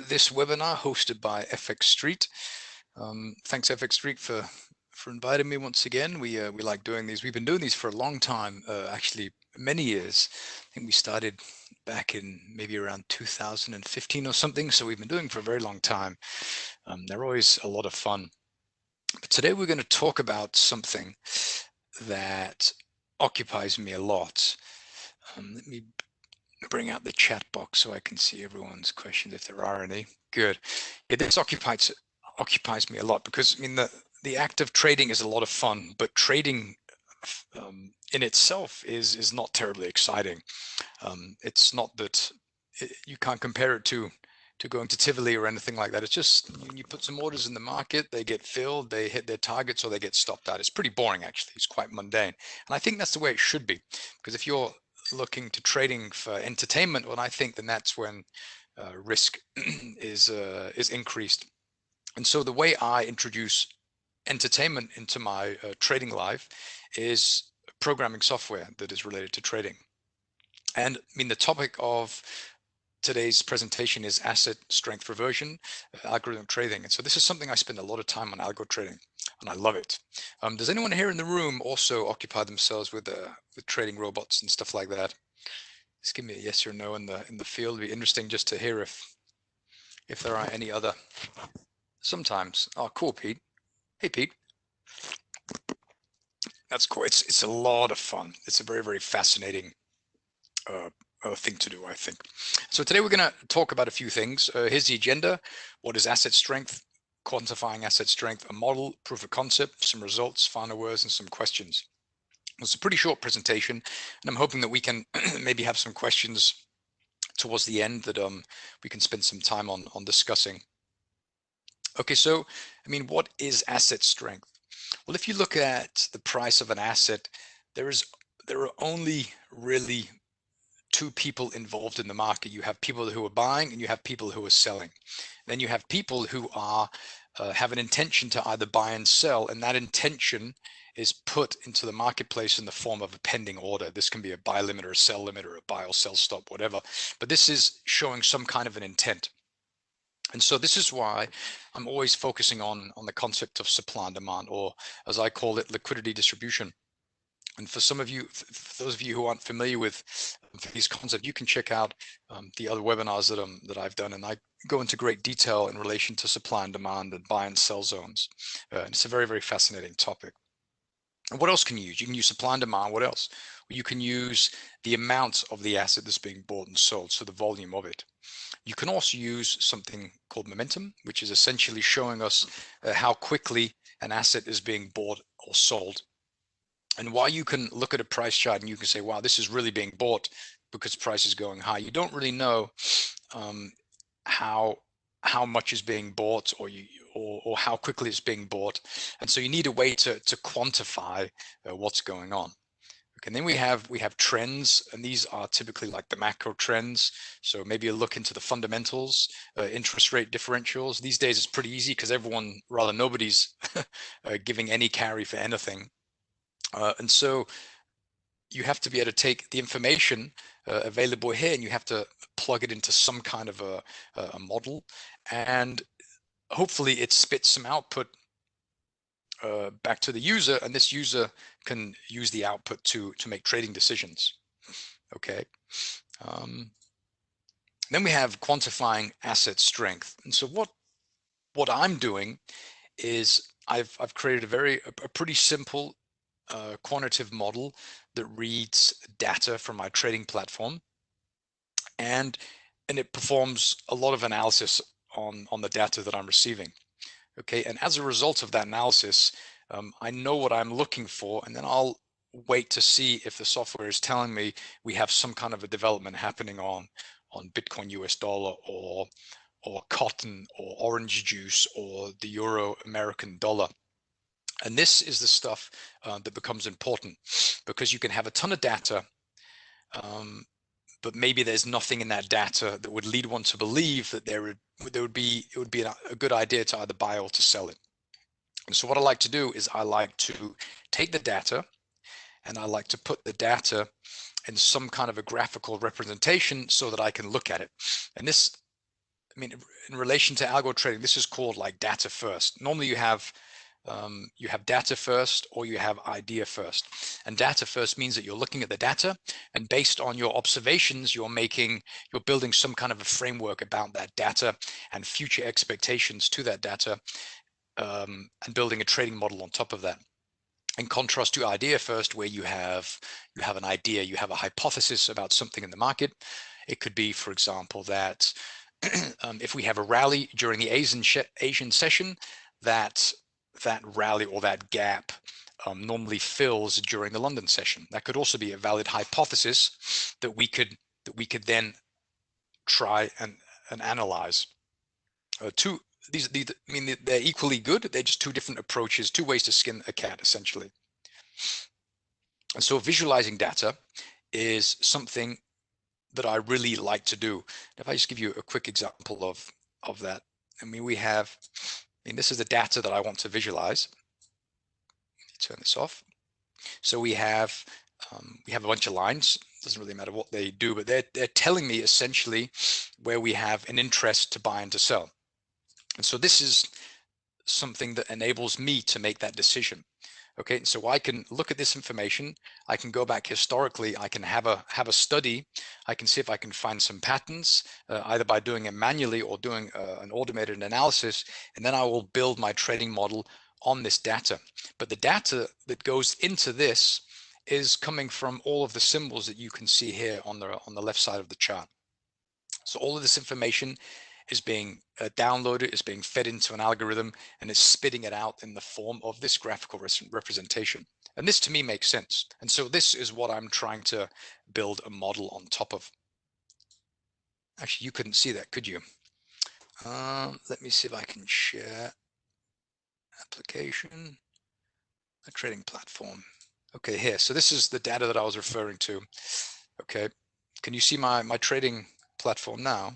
this webinar hosted by FX Street. Thanks FX Street for inviting me once again. We like doing these. We've been doing these for a long time, actually many years. I think we started back in maybe around 2015 or something. So we've been doing for a very long time. They're always a lot of fun. But today we're going to talk about something that occupies me a lot. Let me bring out the chat box so I can see everyone's questions if there are any. Good. Yeah, this occupies me a lot because I mean the act of trading is a lot of fun, but trading in itself is not terribly exciting. It's not that you can't compare it to going to Tivoli or anything like that. It's just you put some orders in the market, they get filled, they hit their targets, or they get stopped out. It's pretty boring, actually. It's quite mundane, and I think that's the way it should be. Because if you're looking to trading for entertainment, well, I think then that's when risk is increased. And so the way I introduce entertainment into my trading life is programming software that is related to trading. And I mean, the topic of today's presentation is asset strength reversion, algorithm trading. And so this is something I spend a lot of time on, algo trading, and I love it. Does anyone here in the room also occupy themselves with trading robots and stuff like that? Just give me a yes or no in the field. It'd be interesting just to hear if there are any other. Sometimes. Oh, cool, Pete. Hey, Pete. That's cool. It's a lot of fun. It's a very, very fascinating thing to do, I think. So today we're going to talk about a few things. Here's the agenda. What is asset strength? Quantifying asset strength, a model, proof of concept, some results, final words, and some questions. It's a pretty short presentation, and I'm hoping that we can maybe have some questions towards the end that we can spend some time on discussing. Okay, so I mean, what is asset strength? Well, if you look at the price of an asset, there are only really two people involved in the market. You have people who are buying and you have people who are selling. Then you have people who are have an intention to either buy and sell, and that intention is put into the marketplace in the form of a pending order. This can be a buy limit or a sell limit or a buy or sell stop, whatever. But this is showing some kind of an intent. And so this is why I'm always focusing on the concept of supply and demand, or as I call it, liquidity distribution. And for some of you, for those of you who aren't familiar with these concepts, you can check out the other webinars that I've done, and I go into great detail in relation to supply and demand and buy and sell zones. And it's a very, very fascinating topic. And what else can you use? You can use supply and demand. What else? Well, you can use the amount of the asset that's being bought and sold, so the volume of it. You can also use something called momentum, which is essentially showing us how quickly an asset is being bought or sold. And while you can look at a price chart and you can say, wow, this is really being bought because price is going high, you don't really know how much is being bought or how quickly it's being bought. And so you need a way to quantify what's going on. Okay, and then we have trends, and these are typically like the macro trends. So maybe a look into the fundamentals, interest rate differentials. These days it's pretty easy because nobody's giving any carry for anything. And so you have to be able to take the information available here, and you have to plug it into some kind of a model, and hopefully it spits some output back to the user, and this user can use the output to make trading decisions. Okay. Then we have quantifying asset strength, and so what I'm doing is I've created a pretty simple quantitative model that reads data from my trading platform, and it performs a lot of analysis on the data that I'm receiving. Okay, and as a result of that analysis, I know what I'm looking for, and then I'll wait to see if the software is telling me we have some kind of a development happening on Bitcoin US dollar or cotton or orange juice or the euro American dollar. And this is the stuff that becomes important, because you can have a ton of data, but maybe there's nothing in that data that would lead one to believe that it would be a good idea to either buy or to sell it. And so what I like to do is I like to take the data, and I like to put the data in some kind of a graphical representation so that I can look at it. And this I mean, in relation to algo trading, this is called like data first. Normally you have data first or you have idea first. And data first means that you're looking at the data, and based on your observations, you're building some kind of a framework about that data and future expectations to that data, and building a trading model on top of that. In contrast to idea first, where you have an idea, you have a hypothesis about something in the market. It could be, for example, that if we have a rally during the Asian session, that rally or that gap normally fills during the London session. That could also be a valid hypothesis that we could then try and analyze. These, I mean, they're equally good. They're just two different approaches, two ways to skin a cat, essentially. And so visualizing data is something that I really like to do. If I just give you a quick example of that, I mean, this is the data that I want to visualize. Let me turn this off. So we have a bunch of lines. It doesn't really matter what they do, but they're telling me essentially where we have an interest to buy and to sell. And so this is something that enables me to make that decision. Okay, so I can look at this information. I can go back historically. I can have a study. I can see if I can find some patterns, either by doing it manually or doing an automated analysis, and then I will build my trading model on this data. But the data that goes into this is coming from all of the symbols that you can see here on the left side of the chart. So all of this information is being downloaded, is being fed into an algorithm, and it's spitting it out in the form of this graphical representation. And this to me makes sense. And so this is what I'm trying to build a model on top of. Actually, you couldn't see that, could you? Let me see if I can share application, a trading platform. Okay, here. So this is the data that I was referring to. Okay, can you see my trading platform now?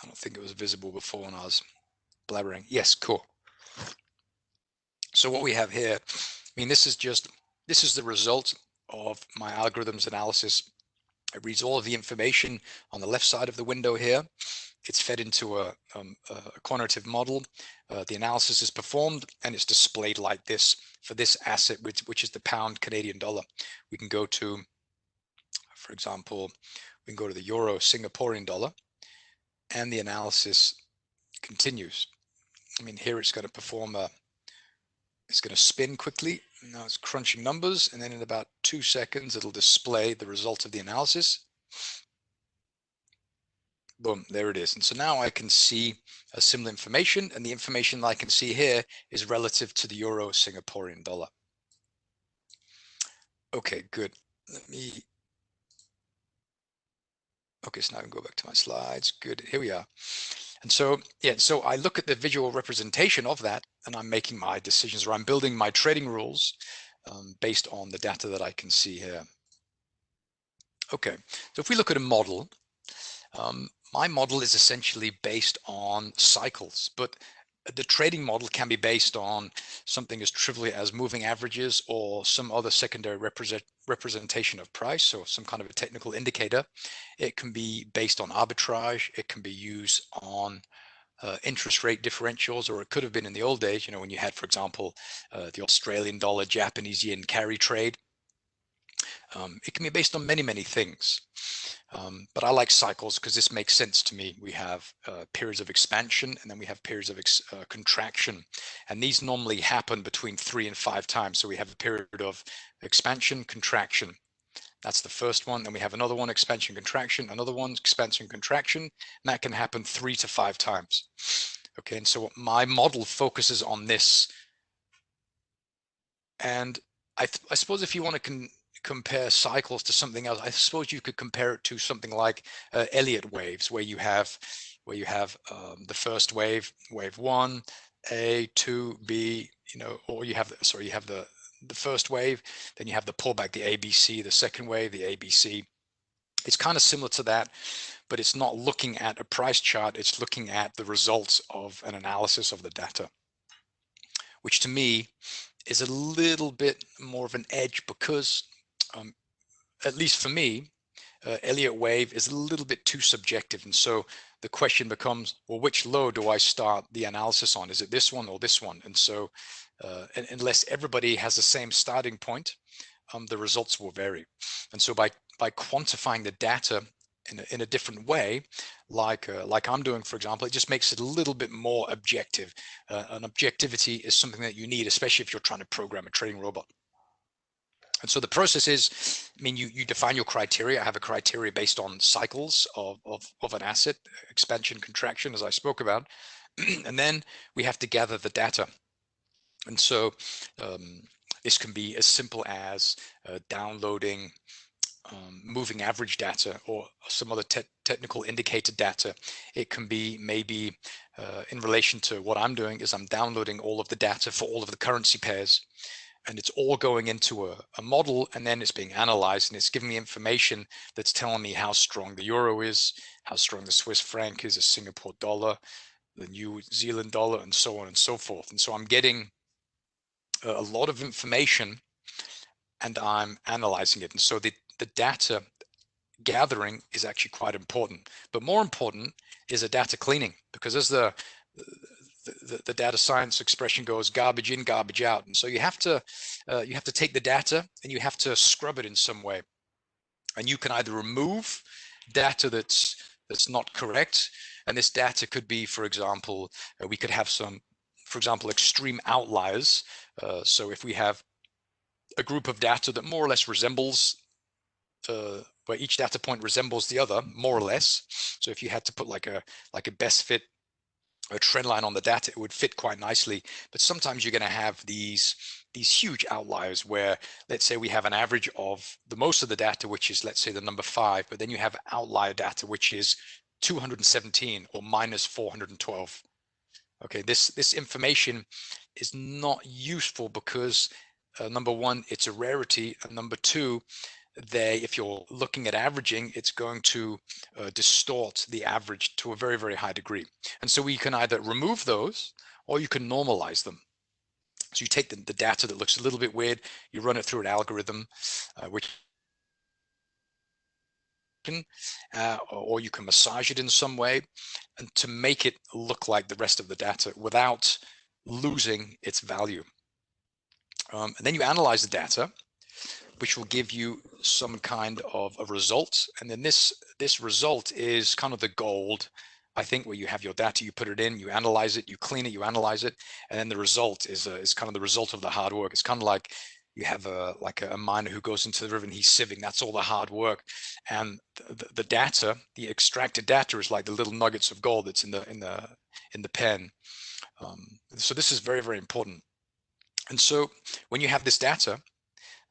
I don't think it was visible before when I was blabbering. Yes, cool. So what we have here, I mean, this is the result of my algorithms analysis. It reads all of the information on the left side of the window here. It's fed into a quantitative model. The analysis is performed, and it's displayed like this for this asset, which is the pound Canadian dollar. We can go to, for example, we can go to the euro Singaporean dollar, and the analysis continues. I mean, here it's going to perform it's going to spin quickly. Now it's crunching numbers, and then in about 2 seconds, it'll display the result of the analysis. Boom, there it is. And so now I can see a similar information, and the information that I can see here is relative to the euro Singaporean dollar. Okay, good. Okay, so now I can go back to my slides. Good, here we are. And so, yeah, so I look at the visual representation of that, and I'm making my decisions, or I'm building my trading rules based on the data that I can see here. Okay, so if we look at a model, my model is essentially based on cycles, but the trading model can be based on something as trivial as moving averages or some other secondary representation of price, so some kind of a technical indicator. It can be based on arbitrage. It can be used on interest rate differentials, or it could have been in the old days, you know, when you had, for example, the Australian dollar, Japanese yen carry trade. It can be based on many, many things. But I like cycles because this makes sense to me. We have periods of expansion, and then we have periods of contraction. And these normally happen between 3 and 5 times. So we have a period of expansion, contraction. That's the first one. Then we have another one, expansion, contraction, another one, expansion, contraction. And that can happen 3 to 5 times. Okay, and so my model focuses on this. And I suppose if you want to compare cycles to something else, I suppose you could compare it to something like Elliott waves, where you have the first wave, wave 1, A, 2, B, you know, or you have the first wave, then you have the pullback, the ABC, the second wave, the ABC. It's kind of similar to that, but it's not looking at a price chart. It's looking at the results of an analysis of the data, which to me is a little bit more of an edge, because at least for me, Elliott wave is a little bit too subjective. And so the question becomes, well, which low do I start the analysis on? Is it this one or this one? And so unless everybody has the same starting point, the results will vary. And so by quantifying the data in a different way, like I'm doing, for example, it just makes it a little bit more objective. And objectivity is something that you need, especially if you're trying to program a trading robot. And so the process is, I mean, you define your criteria. I have a criteria based on cycles of an asset, expansion, contraction, as I spoke about. And then we have to gather the data. And so this can be as simple as downloading moving average data or some other technical indicator data. It can be maybe in relation to what I'm doing is I'm downloading all of the data for all of the currency pairs, and it's all going into a model, and then it's being analyzed, and it's giving me information that's telling me how strong the euro is, how strong the Swiss franc is, the Singapore dollar, the New Zealand dollar, and so on and so forth. And so I'm getting a lot of information and I'm analyzing it. And so the data gathering is actually quite important, but more important is the data cleaning, because as the data science expression goes, garbage in, garbage out. And so you have to take the data and you have to scrub it in some way. And you can either remove data that's not correct. And this data could be, for example, we could have some, for example, extreme outliers. So if we have a group of data that more or less resembles, where each data point resembles the other, more or less. So if you had to put like a best fit, a trend line on the data, it would fit quite nicely. But sometimes you're going to have these huge outliers where, let's say we have an average of the most of the data, which is, let's say, the number 5, but then you have outlier data, which is 217 or minus 412. Okay, this information is not useful because number one, it's a rarity, and number two, if you're looking at averaging, it's going to distort the average to a very, very high degree. And so we can either remove those or you can normalize them. So you take the data that looks a little bit weird, you run it through an algorithm, or you can massage it in some way, and to make it look like the rest of the data without losing its value. And then you analyze the data, which will give you some kind of a result. And then this result is kind of the gold, I think, where you have your data, you put it in, you analyze it, you clean it, you analyze it, and then the result is kind of the result of the hard work. It's kind of like you have a miner who goes into the river and he's sieving. That's all the hard work, and the data, the extracted data, is like the little nuggets of gold that's in the pen. So this is very, very important. And so when you have this data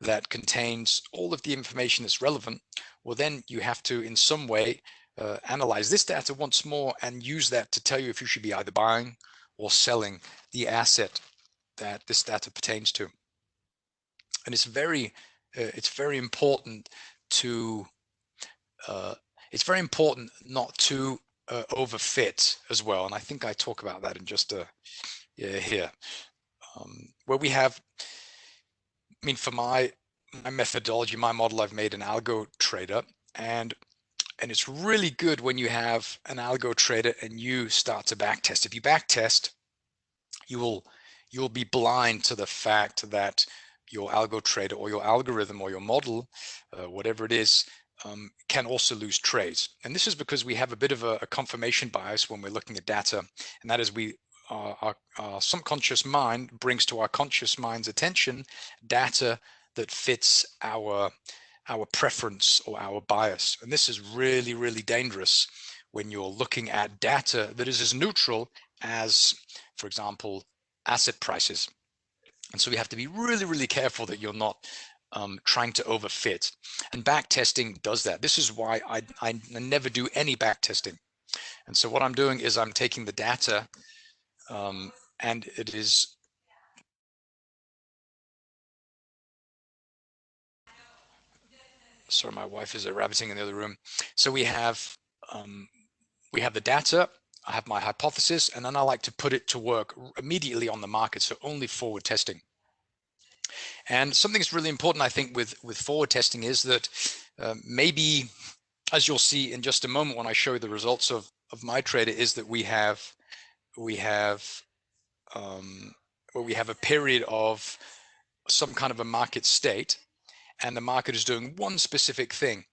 that contains all of the information that's relevant, well, then you have to, in some way, analyze this data once more and use that to tell you if you should be either buying or selling the asset that this data pertains to. And it's very important to it's very important not to overfit as well. And I think I talk about that in just here, where we have, I mean, for my methodology, my model, I've made an algo trader, and it's really good when you have an algo trader and you start to backtest. If you backtest, you'll be blind to the fact that your algo trader or your algorithm or your model, whatever it is, can also lose trades. And this is because we have a bit of a confirmation bias when we're looking at data, and that is our subconscious mind brings to our conscious mind's attention data that fits our preference or our bias. And this is really, really dangerous when you're looking at data that is as neutral as, for example, asset prices. And so we have to be really, really careful that you're not trying to overfit. And backtesting does that. This is why I never do any backtesting. And so what I'm doing is I'm taking the data, and it is, sorry, my wife is rabbiting in the other room. So we have the data, I have my hypothesis, and then I like to put it to work immediately on the market, so only forward testing. And something that's really important, I think, with forward testing is that maybe, as you'll see in just a moment when I show you the results of my trader is that we have a period of some kind of a market state, and the market is doing one specific thing.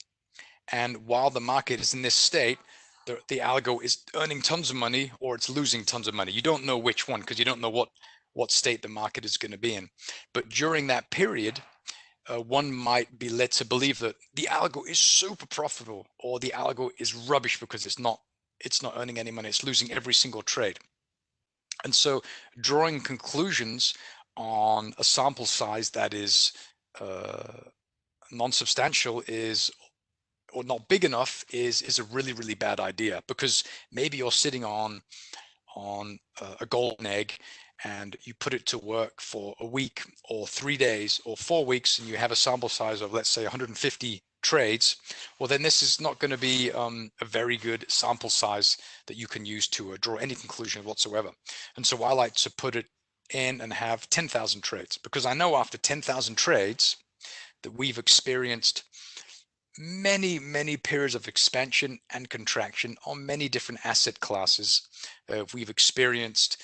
And while the market is in this state, the algo is earning tons of money or it's losing tons of money. You don't know which one because you don't know what state the market is going to be in. But during that period, one might be led to believe that the algo is super profitable, or the algo is rubbish because it's not earning any money. It's losing every single trade. And so drawing conclusions on a sample size that is non-substantial or not big enough is a really, really bad idea, because maybe you're sitting on a golden egg and you put it to work for a week or 3 days or 4 weeks, and you have a sample size of, let's say, 150 trades. Well, then this is not going to be a very good sample size that you can use to draw any conclusion whatsoever. And so I like to put it in and have 10,000 trades, because I know after 10,000 trades that we've experienced many periods of expansion and contraction on many different asset classes. We've experienced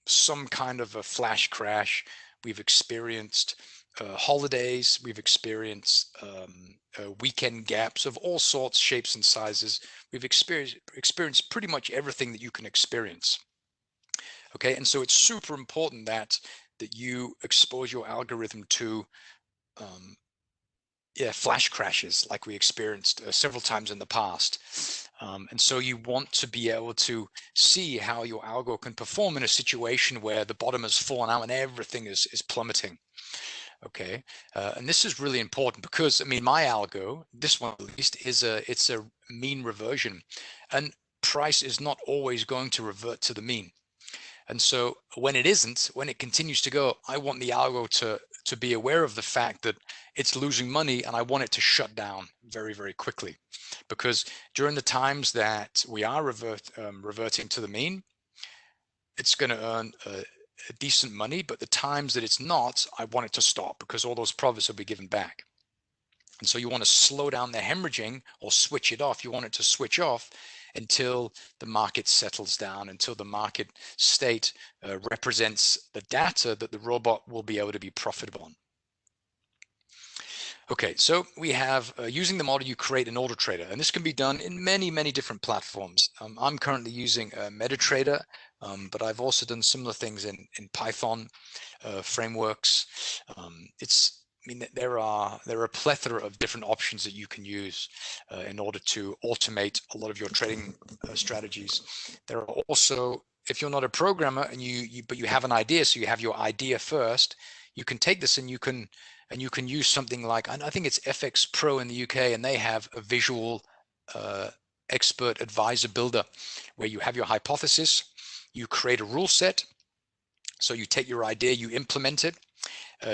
some kind of a flash crash. We've experienced holidays. We've experienced weekend gaps of all sorts, shapes, and sizes. We've experienced pretty much everything that you can experience. Okay, and so it's super important that you expose your algorithm to flash crashes like we experienced several times in the past. And so you want to be able to see how your algo can perform in a situation where the bottom has fallen out and everything is plummeting. Okay, and this is really important because, I mean, my algo, this one at least, it's a mean reversion, and price is not always going to revert to the mean. And so when it isn't, when it continues to go, I want the algo to be aware of the fact that it's losing money, and I want it to shut down very, very quickly. Because during the times that we are reverting to the mean, it's going to earn a decent money, but the times that it's not, I want it to stop, because all those profits will be given back. And so you want to slow down the hemorrhaging or switch it off. You want it to switch off until the market settles down, until the market state represents the data that the robot will be able to be profitable on. Okay, so we have using the model, you create an auto trader, and this can be done in many different platforms. I'm currently using MetaTrader, but I've also done similar things in Python frameworks. I mean, there are a plethora of different options that you can use in order to automate a lot of your trading strategies. There are also, if you're not a programmer and but you have an idea, so you have your idea first, you can take this and you can use something like, I think it's FX Pro in the UK, and they have a visual expert advisor builder where you have your hypothesis, you create a rule set. So you take your idea, you implement it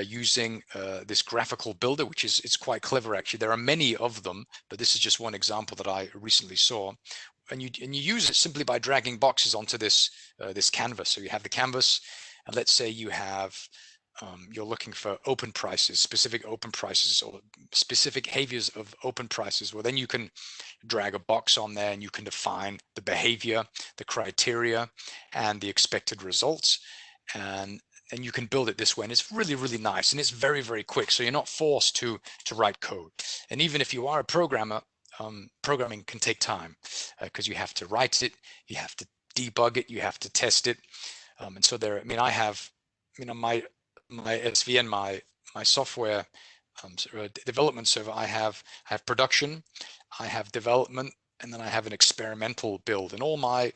using this graphical builder, which it's quite clever actually. There are many of them, but this is just one example that I recently saw. And you use it simply by dragging boxes onto this this canvas. So you have the canvas, and let's say you have you're looking for open prices, specific open prices, or specific behaviors of open prices. Well, then you can drag a box on there and you can define the behavior, the criteria, and the expected results. And you can build it this way, and it's really nice, and it's very quick, so you're not forced to write code. And even if you are a programmer, programming can take time because you have to write it, you have to debug it, you have to test it. And so there, I mean, I have, you know, my SVN, my software development server, I have production, I have development, and then I have an experimental build. And all my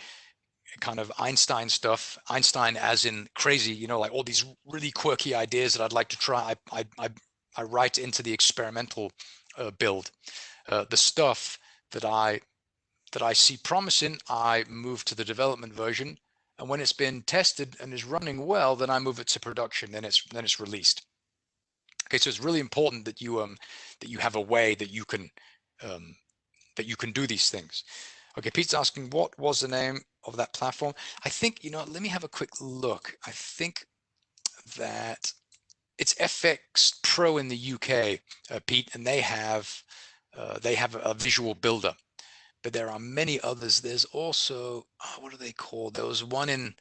kind of Einstein stuff, Einstein as in crazy, you know, like all these really quirky ideas that I'd like to try, I write into the experimental build. The stuff that I see promising, I move to the development version, and when it's been tested and is running well, then I move it to production. Then it's released. Okay, so it's really important that you have a way that you can do these things. Okay, Pete's asking, what was the name of that platform? I think, you know, let me have a quick look. I think that it's FX Pro in the UK, Pete, and they have a visual builder. but there are many others. There's also, what are they called? There was one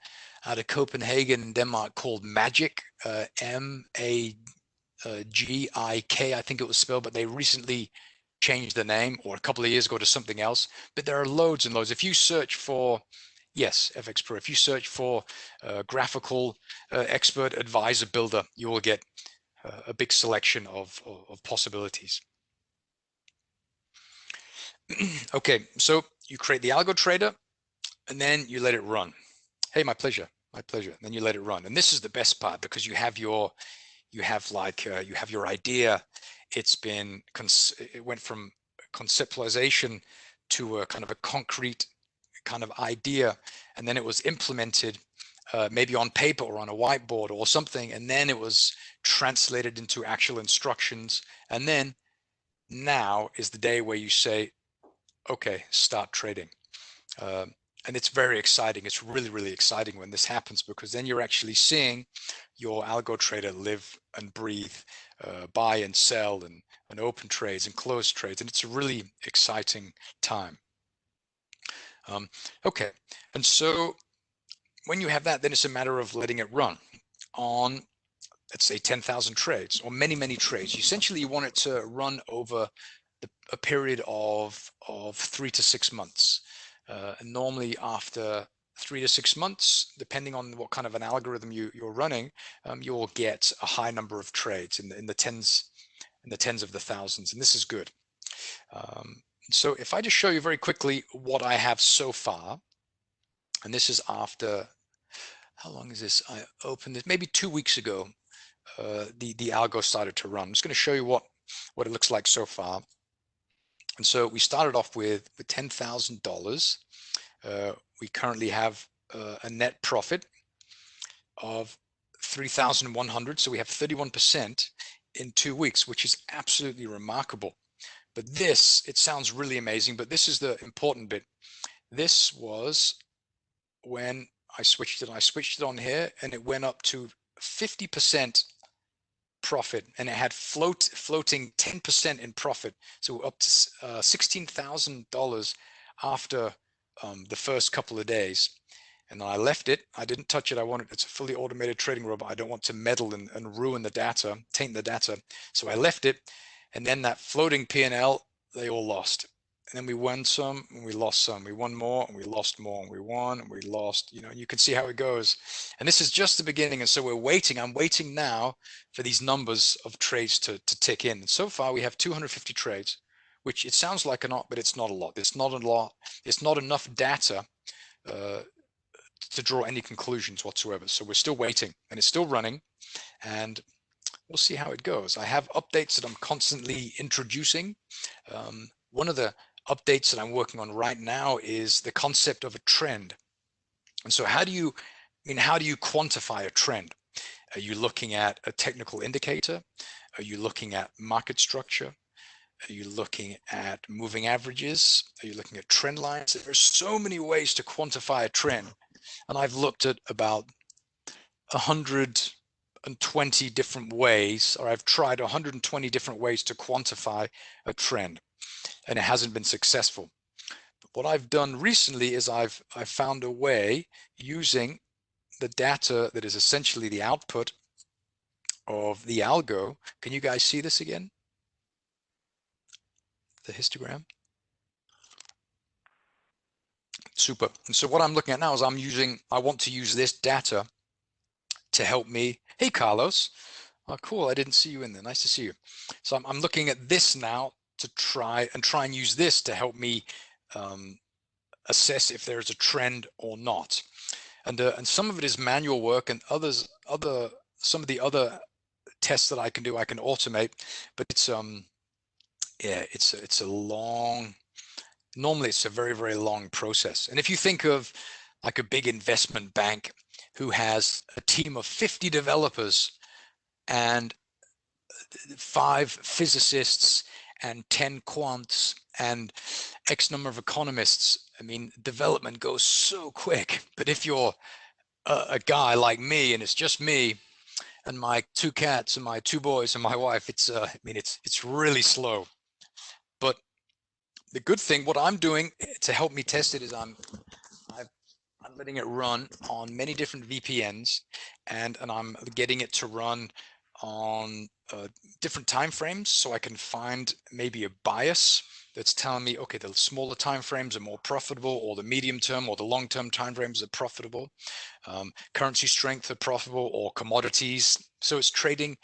out of Copenhagen, Denmark, called Magic, MAGIK, I think it was spelled, but they recently changed the name, or a couple of years ago, to something else. But there are loads and loads. If you search for, yes, FX Pro, if you search for graphical expert advisor builder, you will get a big selection of possibilities. Okay, so you create the algo trader and then you let it run. Hey, my pleasure, my pleasure. And then you let it run. And this is the best part, because you have your idea. It went from conceptualization to a kind of a concrete kind of idea, and then it was implemented maybe on paper or on a whiteboard or something, and then it was translated into actual instructions. And then now is the day where you say, okay, start trading. And it's very exciting. It's really, really exciting when this happens, because then you're actually seeing your algo trader live and breathe, buy and sell, and open trades and close trades. And it's a really exciting time. Okay, and so when you have that, then it's a matter of letting it run on, let's say, 10,000 trades or many, many trades. Essentially, you want it to run over a period of 3 to 6 months. And normally after 3 to 6 months, depending on what kind of an algorithm you're running, you'll get a high number of trades in the tens of the thousands, and this is good. So if I just show you very quickly what I have so far, and this is after, how long is this? I opened it maybe 2 weeks ago. The algo started to run. I'm just going to show you what it looks like so far. And so we started off with $10,000. We currently have a net profit of 3,100. So we have 31% in 2 weeks, which is absolutely remarkable. But this, it sounds really amazing, but this is the important bit. This was when I switched it. I switched it on here, and it went up to 50% profit, and it had floating 10% in profit. So up to $16,000 after the first couple of days. And I left it. I didn't touch it. It's a fully automated trading robot. I don't want to meddle and ruin the data, taint the data. So I left it. And then that floating P&L, they all lost. And then we won some and we lost some. We won more and we lost more, and we won and we lost, and you can see how it goes. And this is just the beginning. And so we're waiting. I'm waiting now for these numbers of trades to tick in. And so far we have 250 trades, which it sounds like a lot, but it's not a lot. It's not a lot. It's not enough data to draw any conclusions whatsoever. So we're still waiting, and it's still running, and we'll see how it goes. I have updates that I'm constantly introducing. One of the updates that I'm working on right now is the concept of a trend. And so how do you quantify a trend? Are you looking at a technical indicator? Are you looking at market structure? Are you looking at moving averages? Are you looking at trend lines? There are so many ways to quantify a trend. And I've looked at about 120 different ways, or I've tried 120 different ways to quantify a trend, and it hasn't been successful. But what I've done recently is I've found a way using the data that is essentially the output of the algo. Can you guys see this again? The histogram. Super. And so what I'm looking at now is I want to use this data to help me. Hey, Carlos. Oh, cool. I didn't see you in there. Nice to see you. So I'm looking at this now to try and use this to help me assess if there's a trend or not. And some of it is manual work, and some of the other tests that I can do, I can automate. But it's it's a long. Normally, it's a very, very long process. And if you think of like a big investment bank who has a team of 50 developers and 5 physicists and 10 quants and X number of economists, I mean, development goes so quick. But if you're a guy like me, and it's just me and my 2 cats and my 2 boys and my wife, it's really slow. But the good thing, what I'm doing to help me test it is I'm letting it run on many different VPNs, and I'm getting it to run on different time frames, so I can find maybe a bias that's telling me, okay, the smaller time frames are more profitable, or the medium term or the long term time frames are profitable, currency strength are profitable, or commodities. So it's trading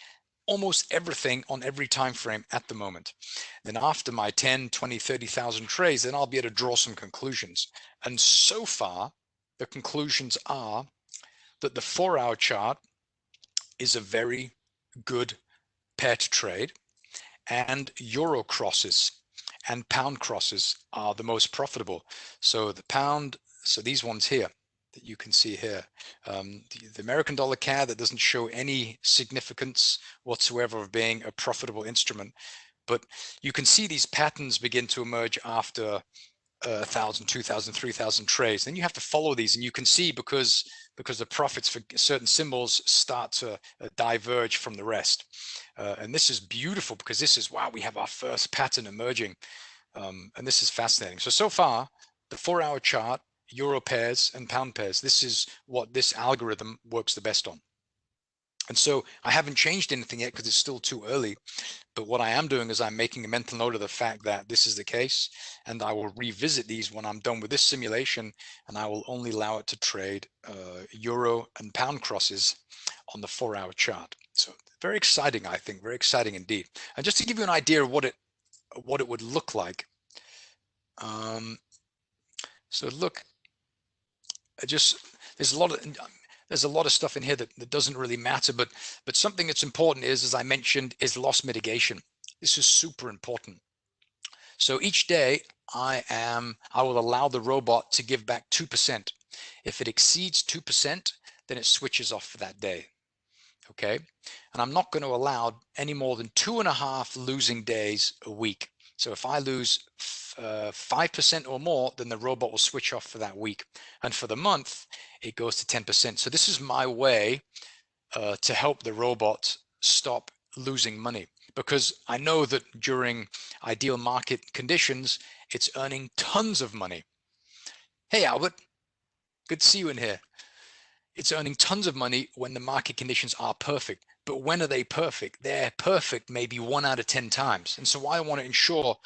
almost everything on every time frame at the moment. Then after my 10, 20, 30,000 trades, then I'll be able to draw some conclusions. And so far, the conclusions are that the 4-hour chart is a very good pair to trade, and euro crosses and pound crosses are the most profitable. So the pound, so these ones here that you can see here, the American dollar CAD, that doesn't show any significance whatsoever of being a profitable instrument, but you can see these patterns begin to emerge after 1,000, 2,000, 3,000 trades. Then you have to follow these, and you can see because the profits for certain symbols start to diverge from the rest. And this is beautiful, because this is, wow, we have our first pattern emerging. And this is fascinating. So far, the 4-hour chart, euro pairs and pound pairs, this is what this algorithm works the best on. And so I haven't changed anything yet because it's still too early. But what I am doing is I'm making a mental note of the fact that this is the case, and I will revisit these when I'm done with this simulation, and I will only allow it to trade euro and pound crosses on the 4-hour chart. So very exciting, I think, very exciting indeed. And just to give you an idea of what it would look like. So look, there's a lot of stuff in here that doesn't really matter, but something that's important is, as I mentioned, is loss mitigation. This is super important. So each day I will allow the robot to give back 2%. If it exceeds 2%, then it switches off for that day. Okay, and I'm not going to allow any more than 2.5 losing days a week. So if I lose 5% or more, then the robot will switch off for that week. And for the month, it goes to 10%. So this is my way to help the robot stop losing money, because I know that during ideal market conditions, it's earning tons of money. Hey, Albert, good to see you in here. It's earning tons of money when the market conditions are perfect. But when are they perfect? They're perfect maybe 1 out of 10 times. And so I want to ensure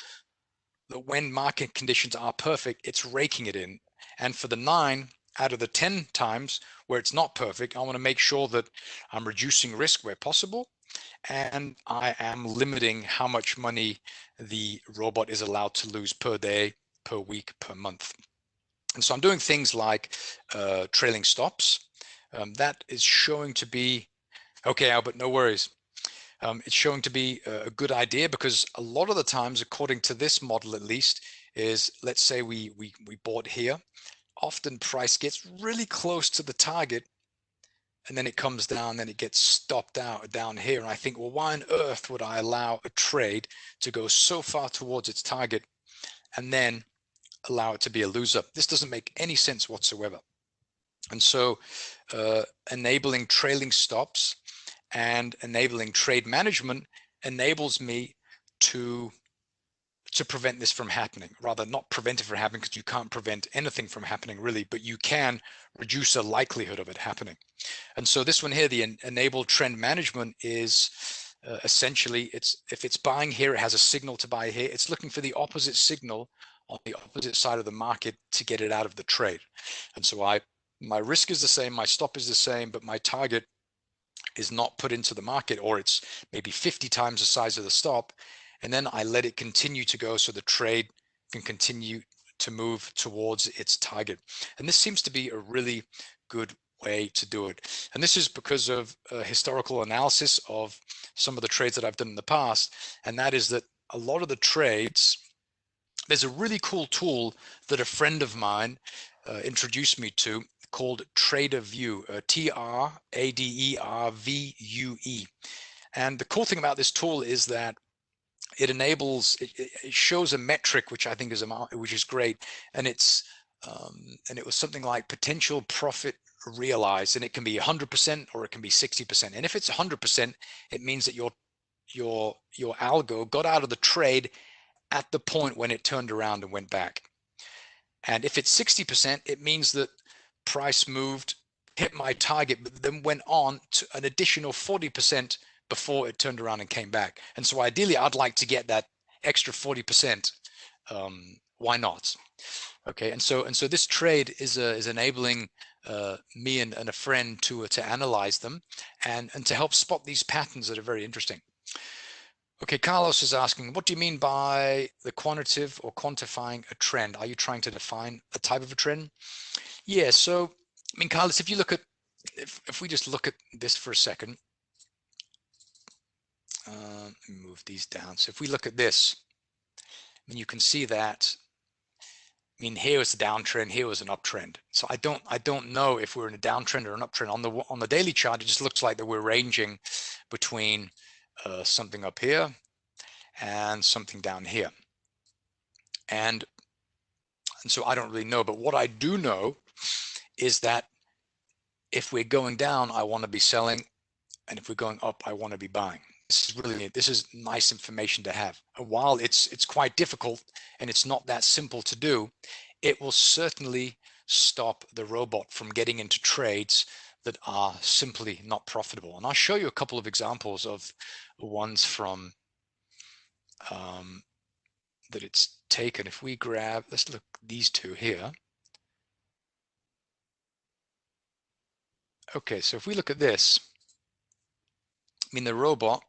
that when market conditions are perfect, it's raking it in. And for the 9 out of the 10 times where it's not perfect, I want to make sure that I'm reducing risk where possible, and I am limiting how much money the robot is allowed to lose per day, per week, per month. And so I'm doing things like trailing stops. That is showing to be, okay, Albert, no worries. It's showing to be a good idea, because a lot of the times, according to this model at least, is, let's say we bought here, often price gets really close to the target, and then it comes down, then it gets stopped out down here. And I think, well, why on earth would I allow a trade to go so far towards its target and then allow it to be a loser? This doesn't make any sense whatsoever. And so enabling trailing stops and enabling trade management enables me to prevent this from happening. Rather, not prevent it from happening, because you can't prevent anything from happening really, but you can reduce the likelihood of it happening. And so this one here, the enabled trend management, is essentially, if it's buying here, it has a signal to buy here. It's looking for the opposite signal on the opposite side of the market to get it out of the trade. And so my risk is the same, my stop is the same, but my target is not put into the market, or it's maybe 50 times the size of the stop, and then I let it continue to go so the trade can continue to move towards its target. And this seems to be a really good way to do it. And this is because of historical analysis of some of the trades that I've done in the past, and that is that a lot of the trades, there's a really cool tool that a friend of mine introduced me to, called TraderVue, TraderVue. And the cool thing about this tool is that it enables, it shows a metric which I think is great, and it was something like potential profit realized, and it can be 100% or it can be 60%. And if it's 100%, it means that your algo got out of the trade at the point when it turned around and went back. And if it's 60%, it means that price moved, hit my target, but then went on to an additional 40% before it turned around and came back. And so ideally, I'd like to get that extra 40%. Why not? Okay, and so this trade is enabling me and a friend to analyze them and to help spot these patterns that are very interesting. Okay, Carlos is asking, what do you mean by the quantitative or quantifying a trend? Are you trying to define a type of a trend? Yeah, so, I mean, Carlos, if you look at, if we just look at this for a second, let me move these down. So if we look at this, I mean, you can see that, I mean, here was a downtrend, here was an uptrend. So I don't know if we're in a downtrend or an uptrend. On the daily chart, it just looks like that we're ranging between something up here and something down here. And so I don't really know, but what I do know is that if we're going down, I want to be selling, and if we're going up, I want to be buying. This is nice information to have. And while it's quite difficult and it's not that simple to do, it will certainly stop the robot from getting into trades that are simply not profitable. And I'll show you a couple of examples of ones from that it's taken. If we grab, let's look these two here. Okay, so if we look at this, I mean, the robot,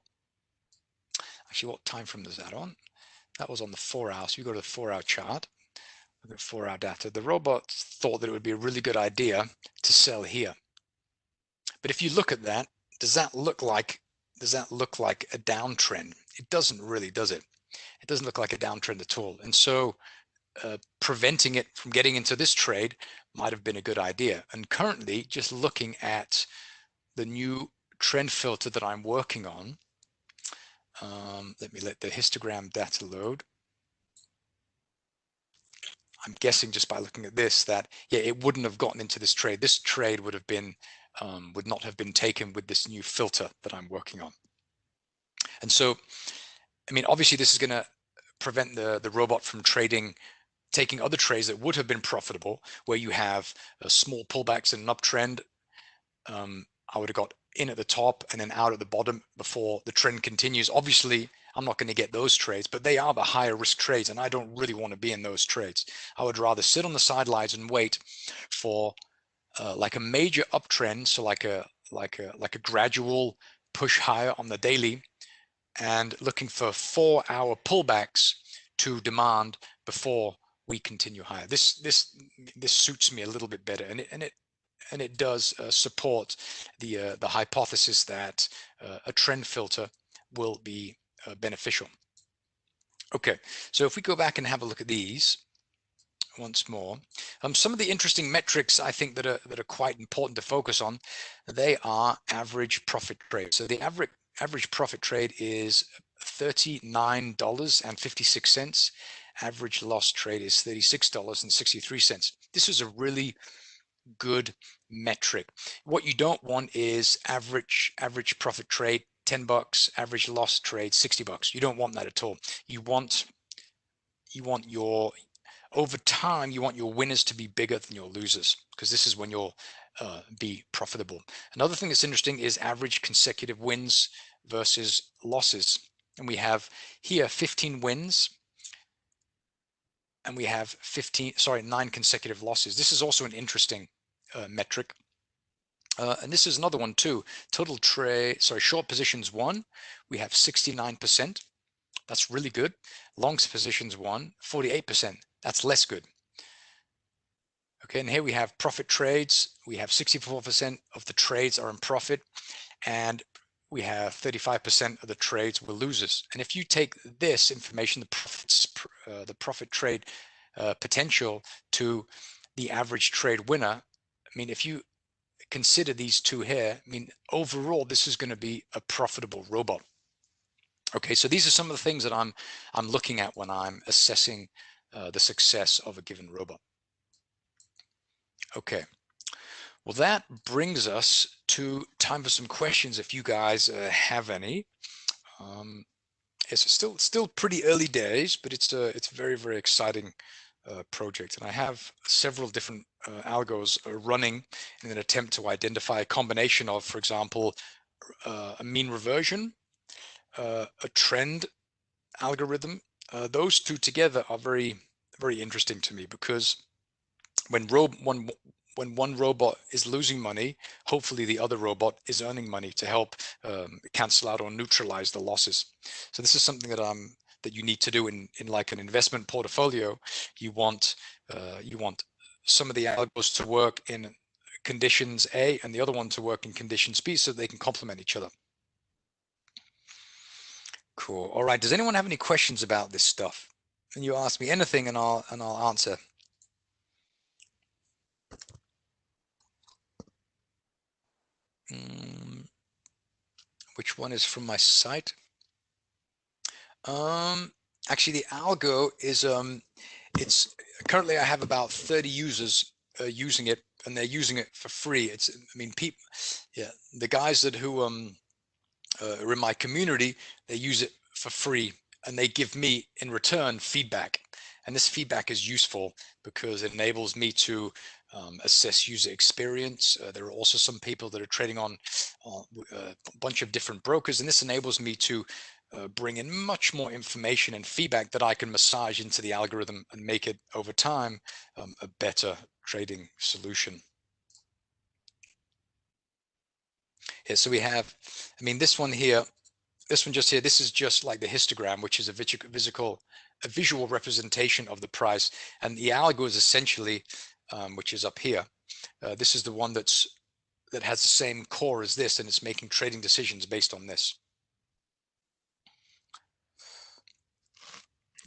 actually, what time frame is that on? That was on the 4 hour. So you go to the 4 hour chart, look at 4 hour data. The robot thought that it would be a really good idea to sell here. But if you look at that, does that look like a downtrend? It doesn't really, does it? It doesn't look like a downtrend at all. And so preventing it from getting into this trade might have been a good idea. And currently, just looking at the new trend filter that I'm working on, let me let the histogram data load. I'm guessing just by looking at this that, yeah, it wouldn't have gotten into this trade. This trade would have been, would not have been taken with this new filter that I'm working on. And so, I mean, obviously this is going to prevent the robot from taking other trades that would have been profitable, where you have small pullbacks and an uptrend. I would have got in at the top and then out at the bottom before the trend continues. Obviously, I'm not going to get those trades, but they are the higher risk trades, and I don't really want to be in those trades. I would rather sit on the sidelines and wait for like a major uptrend, so like a gradual push higher on the daily, and looking for 4 hour pullbacks to demand before we continue higher. This suits me a little bit better, and it does support the hypothesis that a trend filter will be beneficial. Okay, so if we go back and have a look at these once more, some of the interesting metrics I think that are quite important to focus on, they are average profit trade. So the average profit trade is $39.56. Average loss trade is $36.63. This is a really good metric. What you don't want is average profit trade $10, average loss trade $60. You don't want that at all. You want your, over time, you want your winners to be bigger than your losers, because this is when you'll be profitable. Another thing that's interesting is average consecutive wins versus losses. And we have here 15 wins, and we have 9 consecutive losses. This is also an interesting metric. And this is another one too. Total short positions won, we have 69%. That's really good. Long positions won, 48%. That's less good. Okay, and here we have profit trades. We have 64% of the trades are in profit, and we have 35% of the trades were losers. And if you take this information, the profit trade potential to the average trade winner, I mean, if you consider these two here, I mean, overall, this is going to be a profitable robot. Okay, so these are some of the things that I'm looking at when I'm assessing the success of a given robot. Okay, well, that brings us to time for some questions if you guys have any. It's still pretty early days, but it's very, very exciting project. And I have several different algos running in an attempt to identify a combination of, for example, a mean reversion, a trend algorithm. Those two together are very, very interesting to me, because when one robot is losing money, hopefully the other robot is earning money to help cancel out or neutralize the losses. So this is something that you need to do in like an investment portfolio. You want some of the algos to work in conditions A and the other one to work in conditions B, so they can complement each other. Cool. All right. Does anyone have any questions about this stuff? And you ask me anything, and I'll answer. Which one is from my site? Actually, the algo is it's currently, I have about 30 users using it, and they're using it for free. It's, I mean, people, yeah, the guys who are in my community, they use it for free, and they give me in return feedback. And this feedback is useful because it enables me to assess user experience. There are also some people that are trading on a bunch of different brokers, and this enables me to bring in much more information and feedback that I can massage into the algorithm and make it over time a better trading solution. Yeah, so we have, I mean, this one here, this one just here, this is just like the histogram, which is a visual representation of the price. And the algo is essentially, which is up here. This is the one that has the same core as this, and it's making trading decisions based on this.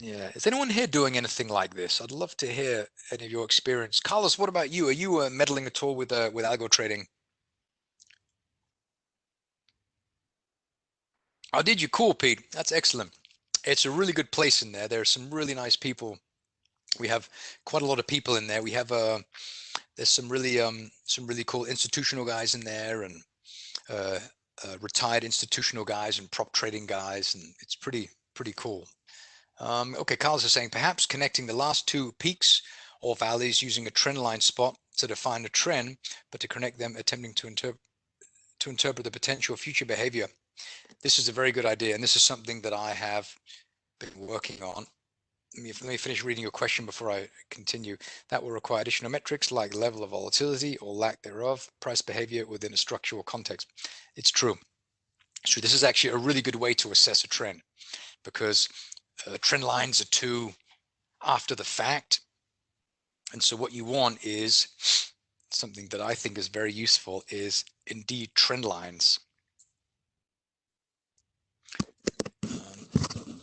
Yeah, is anyone here doing anything like this? I'd love to hear any of your experience. Carlos, what about you? Are you meddling at all with algo trading? Oh, did you? Cool, Pete. That's excellent. It's a really good place in there. There are some really nice people. We have quite a lot of people in there. We have there's some really cool institutional guys in there, and retired institutional guys and prop trading guys, and it's pretty cool. Okay, Carlos is saying perhaps connecting the last two peaks or valleys using a trend line spot to define a trend, but to connect them, attempting to interpret the potential future behavior. This is a very good idea, and this is something that I have been working on. Let me finish reading your question before I continue. That will require additional metrics like level of volatility or lack thereof, price behavior within a structural context. It's true. It's true. This is actually a really good way to assess a trend, because trend lines are too after the fact. And so what you want is something that I think is very useful, is indeed trend lines.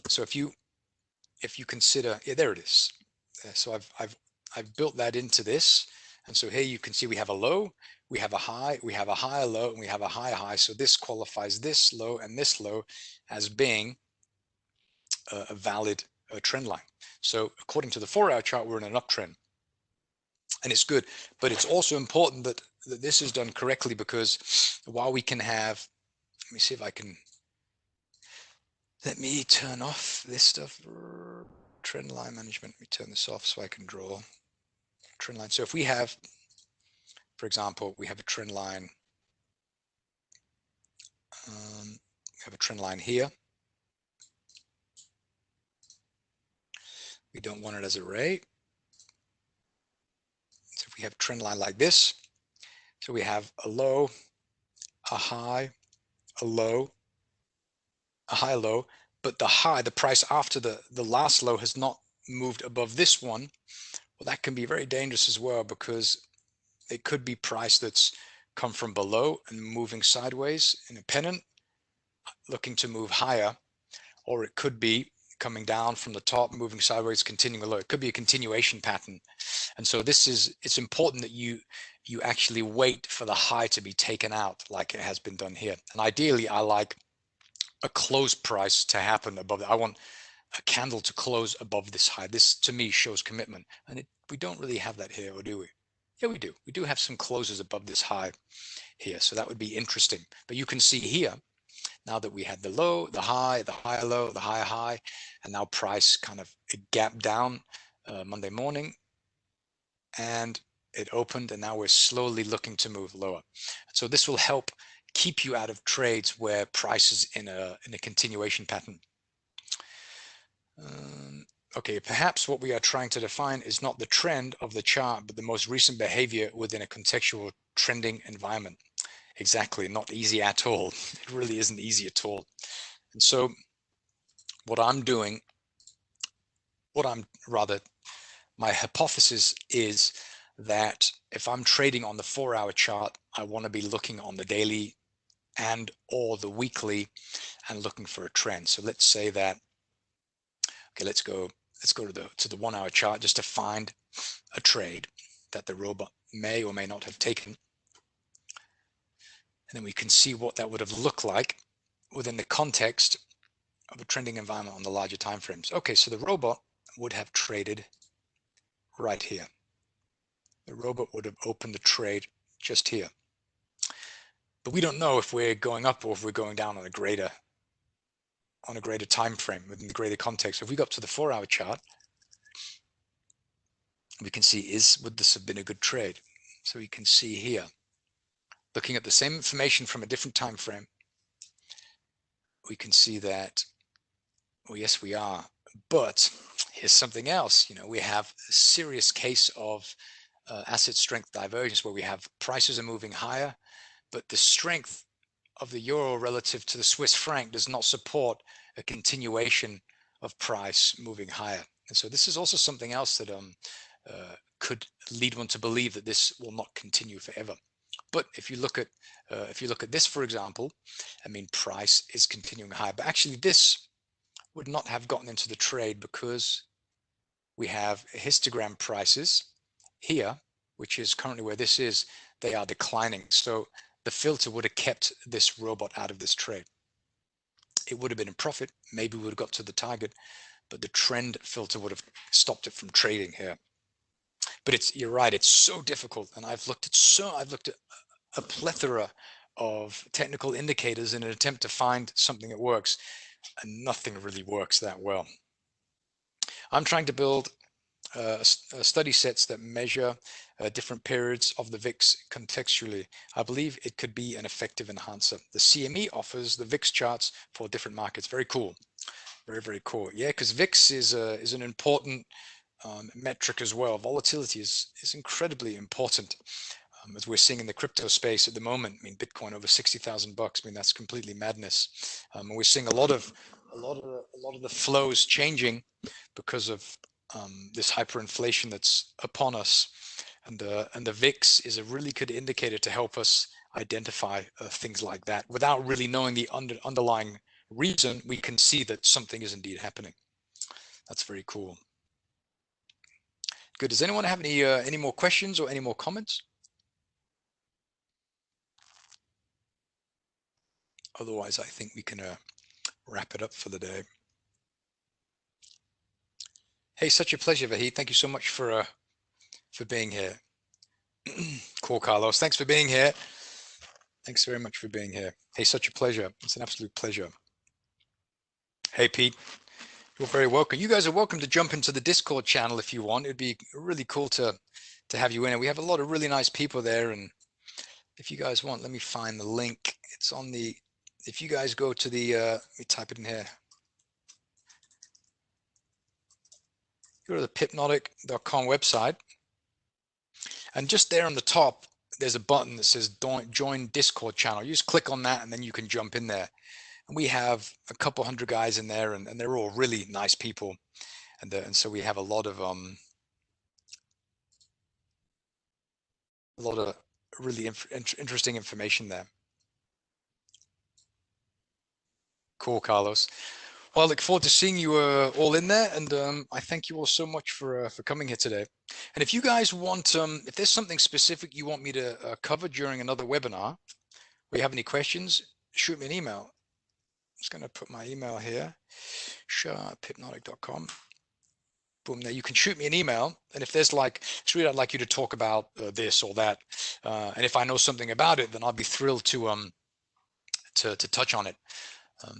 So if you consider, yeah, there it is. So I've built that into this, and so here you can see we have a low, we have a high, we have a higher low, and we have a higher high. So this qualifies this low and this low as being a valid trend line. So according to the 4-hour chart, we're in an uptrend, and it's good. But it's also important that this is done correctly, because while we can have, let me see if I can. Let me turn off this stuff. Trend line management. Let me turn this off so I can draw trend line. So if we have, for example, we have a trend line. We have a trend line here. We don't want it as a ray. So if we have a trend line like this, so we have a low, a high, a low, a high, low, but the price after the last low has not moved above this one. Well, that can be very dangerous as well, because it could be price that's come from below and moving sideways in a pennant, looking to move higher, or it could be coming down from the top, moving sideways, continuing below. It could be a continuation pattern. And so it's important that you actually wait for the high to be taken out, like it has been done here. And ideally, I like a close price to happen above it. I want a candle to close above this high. This to me shows commitment, and we don't really have that here, or do we? Yeah, we do. We do have some closes above this high here, so that would be interesting. But you can see here, now that we had the low, the high, the higher low, the higher high, and now price kind of gapped down Monday morning, and it opened, and now we're slowly looking to move lower. So this will help keep you out of trades where price is in a continuation pattern. Okay, perhaps what we are trying to define is not the trend of the chart, but the most recent behavior within a contextual trending environment. Exactly, not easy at all. It really isn't easy at all. And so what I'm doing, my hypothesis is that if I'm trading on the 4-hour chart, I want to be looking on the daily and or the weekly and looking for a trend. So let's say that, okay, let's go to the 1-hour chart just to find a trade that the robot may or may not have taken. And then we can see what that would have looked like within the context of a trending environment on the larger time frames. Okay, so the robot would have traded right here. The robot would have opened the trade just here. But we don't know if we're going up or if we're going down on a greater time frame within the greater context. If we go up to the 4-hour chart, we can see would this have been a good trade? So we can see here, looking at the same information from a different time frame, we can see that, well, yes, we are. But here's something else. We have a serious case of asset strength divergence where we have prices are moving higher, but the strength of the euro relative to the Swiss franc does not support a continuation of price moving higher. And so this is also something else that could lead one to believe that this will not continue forever. But if you look at this, for example, I mean, price is continuing higher, but actually this would not have gotten into the trade because we have histogram prices here, which is currently where this is, they are declining. So the filter would have kept this robot out of this trade. It would have been in profit, maybe we would have got to the target, but the trend filter would have stopped it from trading here. But you're right, it's so difficult, and I've looked at a plethora of technical indicators in an attempt to find something that works, and nothing really works that well. I'm trying to build study sets that measure different periods of the VIX contextually. I believe it could be an effective enhancer. The CME offers the VIX charts for different markets. Very cool. Very, very cool. Yeah, because VIX is an important metric as well. Volatility is incredibly important. As we're seeing in the crypto space at the moment. I mean, Bitcoin over $60,000. I mean, that's completely madness. And we're seeing a lot of the flows changing because of this hyperinflation that's upon us. And the VIX is a really good indicator to help us identify things like that. Without really knowing the underlying reason, we can see that something is indeed happening. That's very cool. Good. Does anyone have any more questions or any more comments? Otherwise, I think we can wrap it up for the day. Hey, such a pleasure, Vahid. Thank you so much for being here. Cool, Carlos. Thanks for being here. Thanks very much for being here. Hey, such a pleasure. It's an absolute pleasure. Hey, Pete. You're very welcome. You guys are welcome to jump into the Discord channel if you want. It'd be really cool to have you in it. We have a lot of really nice people there, and if you guys want, let me find the link. It's on the. If you guys go to the, let me type it in here. Go to the Pipnotic.com website, and just there on the top, there's a button that says join Discord channel. You just click on that, and then you can jump in there. And we have a couple hundred guys in there, and they're all really nice people, and so we have a lot of really interesting information there. Cool, Carlos. Well, I look forward to seeing you all in there, and I thank you all so much for coming here today. And if you guys want, if there's something specific you want me to cover during another webinar, or you have any questions, shoot me an email. I'm just going to put my email here, shah@pipnotic.com. Boom, there. You can shoot me an email, and if there's like, Sri, I'd like you to talk about this or that, and if I know something about it, then I'll be thrilled to to touch on it.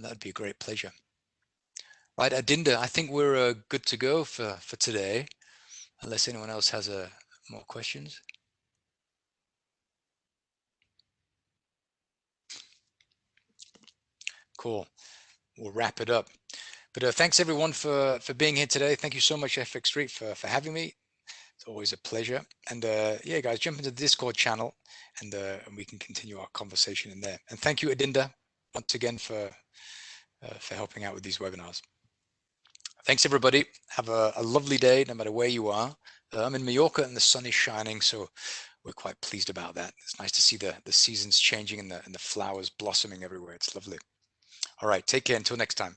That would be a great pleasure. Right, Adinda, I think we're good to go for today, unless anyone else has more questions. Cool. We'll wrap it up. But thanks everyone for being here today. Thank you so much, FX Street, for having me. It's always a pleasure. And yeah, guys, jump into the Discord channel, and we can continue our conversation in there. And thank you, Adinda, once again for helping out with these webinars. Thanks, everybody. Have a lovely day, no matter where you are. I'm in Mallorca, and the sun is shining, so we're quite pleased about that. It's nice to see the seasons changing and the flowers blossoming everywhere. It's lovely. All right, take care until next time.